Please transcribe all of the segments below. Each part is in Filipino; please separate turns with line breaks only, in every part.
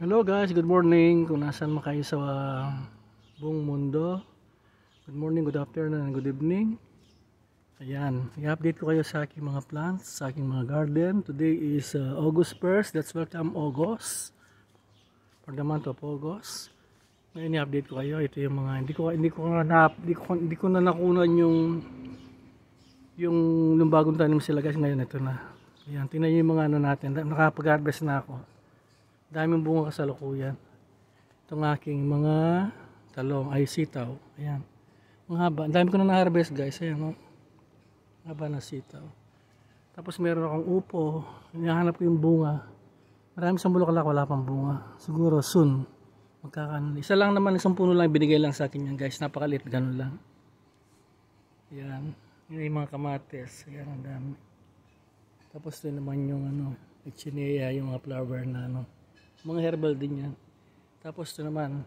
Hello guys, good morning. Kung nasan man kayo sa buong mundo. Good morning, good afternoon, and good evening. Ayan, i-update ko kayo sa aking mga plants, sa aking mga garden. Today is August 1st. That's welcome August. For the month of August. Ngayon i-update ko kayo. Ito yung mga hindi ko na nakunan yung bagong tanim sila guys. Ngayon ito na. Ayan, tingnan niyo yung mga ano natin. Nakapag-harvest na ako. Daming bunga kasalukuyan. Itong aking mga talong ay sitaw. Ayan. Ang haba. Ang dami ko na na-harvest guys. Ayan o. Haba na sitaw. Tapos meron akong upo. Hinahanap ko yung bunga. Marami sa bulaklak wala pang bunga. Siguro soon. Magkakaroon. Isa lang naman, isang puno lang binigay lang sa akin yan guys. Napakalit. Ganun lang. Ayan. Yun yung mga kamates. Ayan ang dami. Tapos ito naman yung ano. Echinacea, yung mga flower na ano. Mga herbal din yan. Tapos ito naman,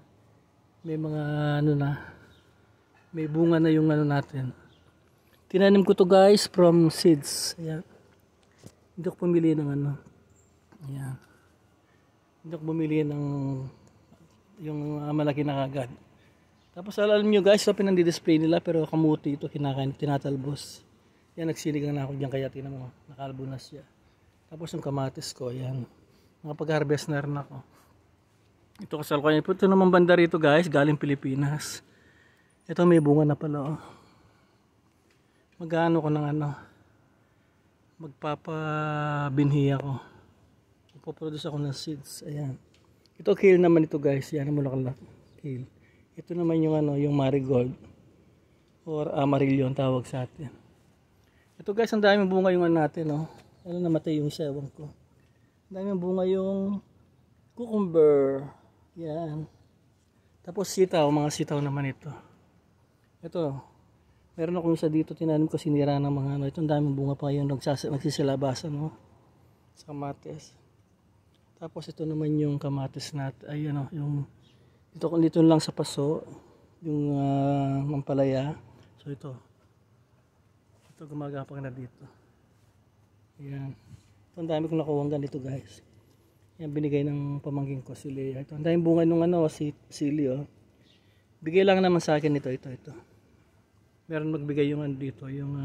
may mga ano na, may bunga na yung ano natin. Tinanim ko to guys from seeds. Ayan. Hindi ko pumili ng ano. Ayan. Hindi ko pumili ng yung malaki na kagad. Tapos alam nyo guys, ito pinandi-display nila pero kamuti ito, kinakain, tinatalbos. Yan, nagsiligang na ako dyan kaya tinan mo, nakalbo na siya. Tapos yung kamatis ko, ayan. Nakapag-harvest na rin ako. Ito kasalukuyan. Ito naman banda rito guys, galing Pilipinas. Ito may bunga na pala oh. Mag-ano ko ng ano, magpapabinhi ako. Magpaproduce ako ng seeds. Ayan. Ito kale naman ito guys. Yan ang mulaklak. Kale. Ito naman yung ano, yung marigold. Or amarillo ang tawag sa atin. Ito guys, ang daming bunga yung ano natin oh. Ano namatay yung sewang ko. Daming bunga yung cucumber. Yan. Tapos sitaw, mga sitaw naman ito. Ito. Meron akong isa dito, tinanim ko sinira ng mga ano. Ito ang daming bunga pa yung nagsisilabasan no? Sa kamatis. Tapos ito naman yung kamatis natin. Ay ano, yung dito lang sa paso. Yung mampalaya. So ito. Ito gumagapang na dito. Yan. Ito ang dami kong nakuha ganito guys. Yan binigay ng pamangkin ko si Leia. Ito ang daming bunga nung ano sili oh. Bigay lang naman sa akin ito. Meron magbigay yung ano dito yung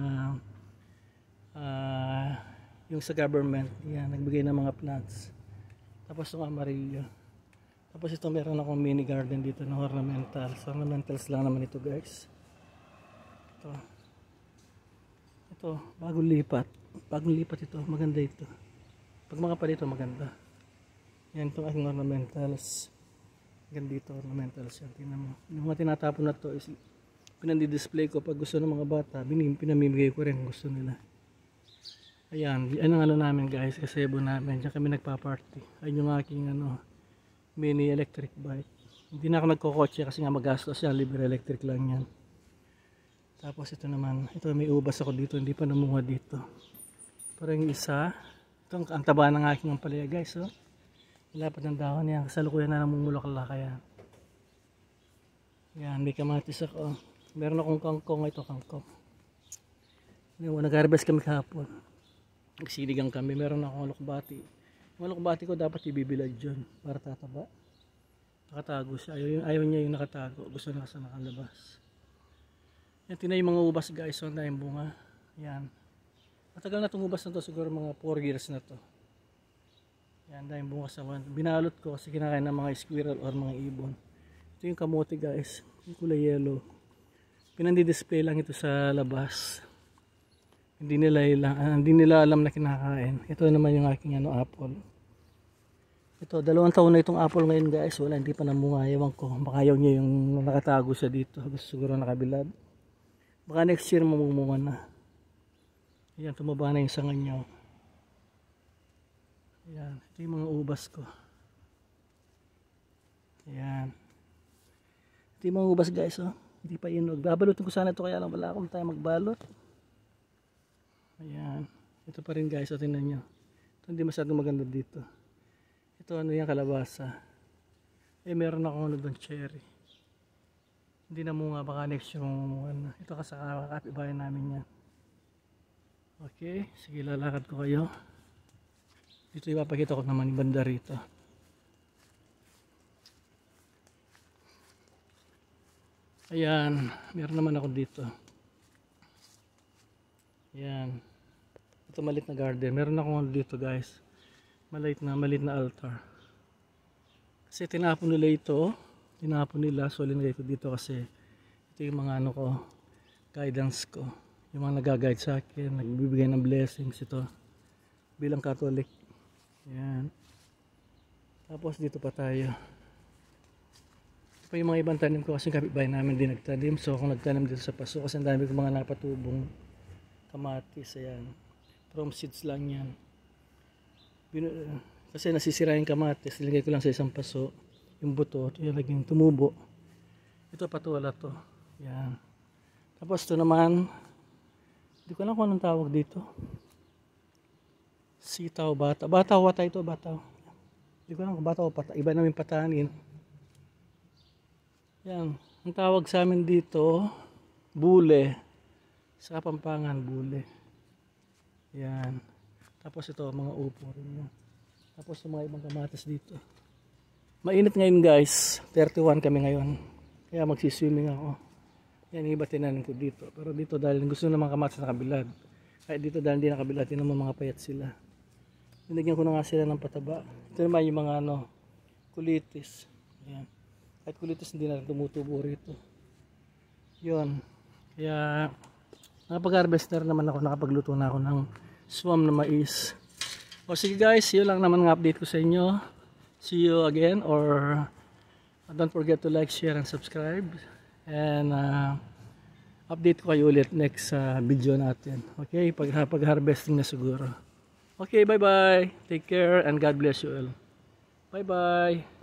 yung sa government. Yan nagbigay ng mga plants. Tapos yung amarillo. Tapos ito meron akong mini garden dito na ornamentals. Ornamentals lang naman ito guys. Ito bagong lipat ito, maganda ito. Pag makapal ito maganda. Yan itong aking ornamentals. Gandito ornamentals yan. Tingnan mo. Yung mga tinatapon na to is pinandi-display ko pag gusto ng mga bata. Pinamimigay ko rin gusto nila. Ayan. Yan ang ano namin guys. Kasebo namin. Diyan kami nagpa-party. Ayun yung aking ano, mini electric bike. Hindi na ako nagkokotse kasi nga magastos yan. Libre electric lang yan. Tapos ito naman. Ito may ubas ako dito. Hindi pa namunga dito. Pero yung isa, ito ang taba ng aking ampalaya guys oh. Ilapat ng dahon niya, kasalukuyan na namumulaklak kaya. Yan, may kamatis ako. Meron akong kangkong, ito kangkong. Nag-harvest kami kahapon. Nagsiligang kami, meron akong alokbati. Yung alokbati ko dapat ibibilad dyan para tataba. Nakatago siya, ayaw niya yung nakatago. Gusto na sa nakalabas. Yan, tinay yung mga ubas guys, so na yung bunga. Yan. Matagal na itong ubas na to, siguro mga 4 years na to. Yan, dahil bunga sa one. Binalot ko kasi kinakain ng mga squirrel or mga ibon. Ito yung kamote guys, yung kulay yellow. Pinandi-display lang ito sa labas. Hindi nila alam na kinakain. Ito naman yung aking ano, apple. Ito, 2 taon na itong apple ngayon guys. Wala, hindi pa namunga. Ewan ko, baka ayaw niya yung nakatago siya dito. Siguro nakabilad. Baka next year mamumunga na. Ayan, tumaba na yung sanga niya. Ayan, ito yung mga ubas ko. Ayan. Ito yung mga ubas guys oh. Hindi pa inog. Babalutin ko sana ito kaya lang wala akong tayo magbalot. Ayan. Ito pa rin guys, tingnan nyo. Ito hindi masyadong maganda dito. Ito ano yung kalabasa. Eh meron akong ano doon, cherry. Hindi na munga, baka next yung ano. Ito kasi kakapit-bahay namin yan. Okay, sige lalakad ko kayo. Dito ipapakita ko naman yung banda rito. Ayan, meron naman ako dito. Ayan. Ito maliit na garden. Meron ako dito guys. Maliit na altar. Kasi tinapon nila ito. Tinapon nila. So linagay ko dito kasi ito yung mga ano ko, guidance ko. Yung mga nag-guide sa akin, nagbibigay ng blessings ito. Bilang Catholic. Ayan. Tapos dito pa tayo. Ito pa yung mga ibang tanim ko kasi kapitbahay namin din nagtanim. So ako nagtanim dito sa paso kasi ang dami ko mga napatubong kamatis. Ayan. From seeds lang yan. Kasi nasisira yung kamatis. Nilagay ko lang sa isang paso. Yung buto. Ito yung naging tumubo. Ito patuwala to. Ayan. Tapos ito naman. Hindi ko alam kung anong tawag dito. Sitaw, bata. Bataw, wata ito, bataw. Hindi ko alam kung bataw o pata. Iba namin patanin. Yan. Ang tawag sa amin dito, bule. Sa Kapampangan, bule. Yan. Tapos ito, mga upo rin yan. Tapos yung mga ibang kamatis dito. Mainit ngayon guys. 31 kami ngayon. Kaya magsiswimming ako. Yan, iba tinanin ko dito. Pero dito dahil gusto naman kamatis na kabilad. Kahit dito dahil hindi nakabilad, yun naman mga payat sila. Binigyan ko na nga sila ng pataba. Ito naman yung mga ano, kulitis. Yan. Kahit kulitis hindi na tumutubo rito. Yun. Kaya nakapag-harvester naman ako, nakapagluto na ako ng swam na mais. O sige guys, yun lang naman ng update ko sa inyo. See you again or don't forget to like, share, and subscribe. And update ko kayo ulit next video natin. Okay, pag-harvesting na siguro. Okay, bye-bye. Take care and God bless you all. Bye-bye.